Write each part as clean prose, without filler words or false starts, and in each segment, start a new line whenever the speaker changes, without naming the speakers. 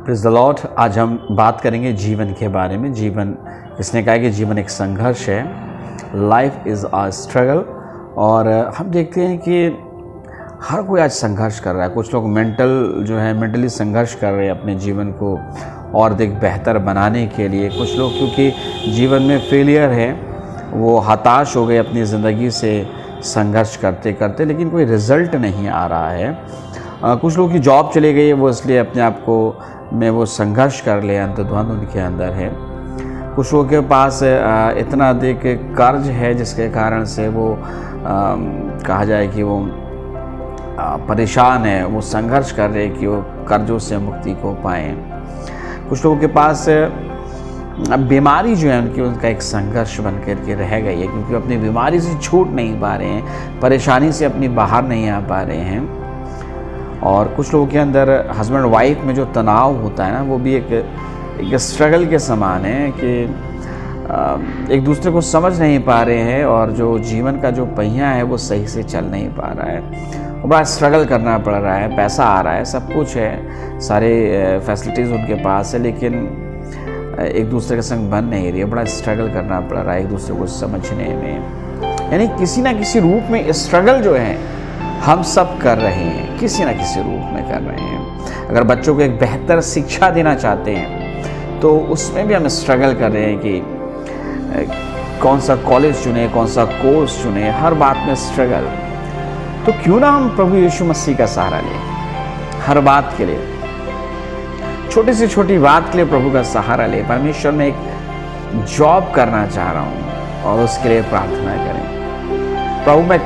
Praise the Lord. आज हम बात करेंगे जीवन के बारे में। जीवन, इसने कहा कि जीवन एक संघर्ष है, लाइफ इज़ अ स्ट्रगल। और हम देखते हैं कि हर कोई आज संघर्ष कर रहा है। कुछ लोग मेंटली संघर्ष कर रहे हैं अपने जीवन को और अधिक बेहतर बनाने के लिए। कुछ लोग क्योंकि जीवन में फेलियर है, वो हताश हो गए अपनी ज़िंदगी से संघर्ष करते करते, लेकिन कोई रिज़ल्ट नहीं आ रहा है। कुछ लोगों की जॉब चली गई है, वो इसलिए अपने आप को में वो संघर्ष कर ले, अंतर्द्वंद उनके अंदर है। कुछ लोगों के पास इतना अधिक कर्ज है जिसके कारण से वो कहा जाए कि वो परेशान है, वो संघर्ष कर रहे हैं कि वो कर्जों से मुक्ति को पाएँ। कुछ लोगों के पास बीमारी जो है उनका एक संघर्ष बन कर के रह गई है, क्योंकि अपनी बीमारी से छूट नहीं पा रहे हैं, परेशानी से अपनी बाहर नहीं आ पा रहे हैं। और कुछ लोगों के अंदर हस्बैंड वाइफ में जो तनाव होता है ना, वो भी एक स्ट्रगल के समान है कि एक दूसरे को समझ नहीं पा रहे हैं और जो जीवन का जो पहिया है वो सही से चल नहीं पा रहा है। बड़ा स्ट्रगल करना पड़ रहा है, पैसा आ रहा है, सब कुछ है, सारे फैसिलिटीज़ उनके पास है, लेकिन एक दूसरे के संग बन नहीं रही है। बड़ा स्ट्रगल करना पड़ रहा है एक दूसरे को समझने में। यानी किसी ना किसी रूप में स्ट्रगल जो है हम सब कर रहे हैं, किसी ना किसी रूप में कर रहे हैं। अगर बच्चों को एक बेहतर शिक्षा देना चाहते हैं तो उसमें भी हम स्ट्रगल कर रहे हैं कि कौन सा कॉलेज चुने, कौन सा कोर्स चुने, हर बात में स्ट्रगल। तो क्यों ना हम प्रभु यीशु मसीह का सहारा लें, हर बात के लिए, छोटी से छोटी बात के लिए प्रभु का सहारा लें। परमेश्वर में एक जॉब करना चाह रहा हूँ और उसके लिए प्रार्थना करें। प्रभु में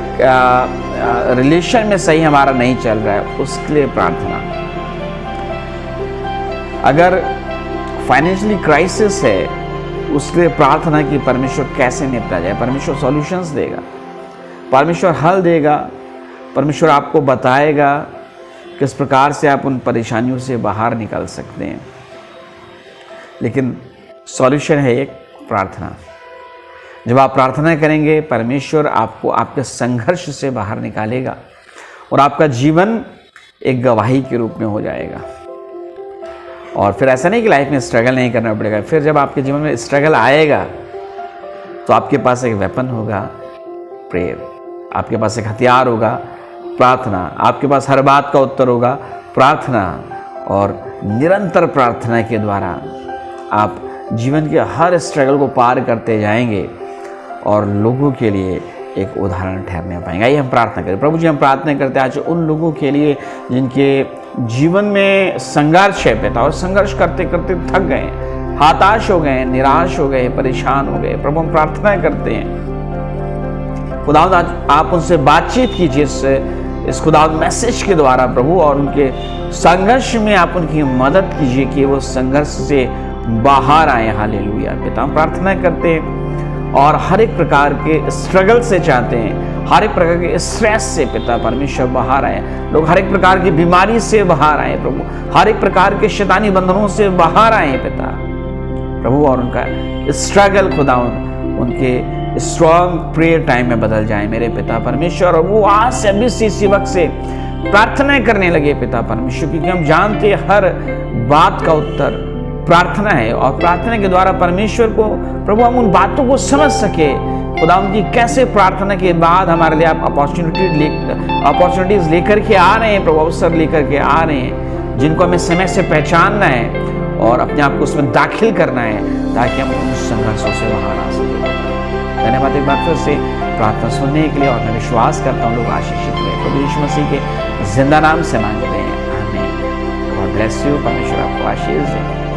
रिलेशन में सही हमारा नहीं चल रहा है, उसके लिए प्रार्थना। अगर फाइनेंशियली क्राइसिस है, उसके लिए प्रार्थना कि परमेश्वर कैसे निपटा जाए। परमेश्वर सॉल्यूशंस देगा, परमेश्वर हल देगा, परमेश्वर आपको बताएगा किस प्रकार से आप उन परेशानियों से बाहर निकल सकते हैं। लेकिन सॉल्यूशन है एक प्रार्थना। जब आप प्रार्थना करेंगे, परमेश्वर आपको आपके संघर्ष से बाहर निकालेगा और आपका जीवन एक गवाही के रूप में हो जाएगा। और फिर ऐसा नहीं कि लाइफ में स्ट्रगल नहीं करना पड़ेगा। फिर जब आपके जीवन में स्ट्रगल आएगा तो आपके पास एक वेपन होगा, प्रेयर। आपके पास एक हथियार होगा, प्रार्थना। आपके पास हर बात का उत्तर होगा, प्रार्थना। और निरंतर प्रार्थना के द्वारा आप जीवन के हर स्ट्रगल को पार करते जाएंगे और लोगों के लिए एक उदाहरण ठहरने पाएंगे। आइए हम प्रार्थना करें। प्रभु जी, हम प्रार्थना करते हैं आज उन लोगों के लिए जिनके जीवन में संघर्ष है पिता, और संघर्ष करते करते थक गए, हताश हो गए, निराश हो गए, परेशान हो गए। प्रभु, हम प्रार्थना करते हैं खुदावंद, आज आप उनसे बातचीत कीजिए इस खुदावंद मैसेज के द्वारा प्रभु, और उनके संघर्ष में आप उनकी मदद कीजिए कि वो संघर्ष से बाहर आए। हालेलुया पिता, हम प्रार्थना करते हैं और हर एक प्रकार के स्ट्रगल से चाहते हैं, हर एक प्रकार के स्ट्रेस से पिता परमेश्वर बाहर आए। लोग हर एक प्रकार की बीमारी से बाहर आए प्रभु, हर एक प्रकार के शैतानी बंधनों से बाहर आए पिता प्रभु, और उनका स्ट्रगल खुदावंद उनके स्ट्रॉन्ग प्रेयर टाइम में बदल जाए मेरे पिता परमेश्वर। और वो आज से अभी से इसी वक्त से प्रार्थना करने लगे पिता परमेश्वर, क्योंकि हम जानते हैं हर बात का उत्तर प्रार्थना है। और प्रार्थना के द्वारा परमेश्वर को प्रभु हम उन बातों को समझ सके खुदा, उनकी कैसे प्रार्थना के बाद हमारे लिए आप अपॉर्चुनिटीज लेकर के आ रहे हैं प्रभु, अवसर लेकर के आ रहे हैं जिनको हमें समय से पहचानना है और अपने आप को उसमें दाखिल करना है, ताकि हम उन संघर्षों से बाहर आ सकें। धन्यवाद एक बार फिर से प्रार्थना सुनने के लिए, और मैं विश्वास करता हूँ लोग आशीषित हुए। प्रभु यीशु मसीह के जिंदा नाम से मांगते हैं, आमीन। God bless you. परमेश्वर आपको आशीष दे।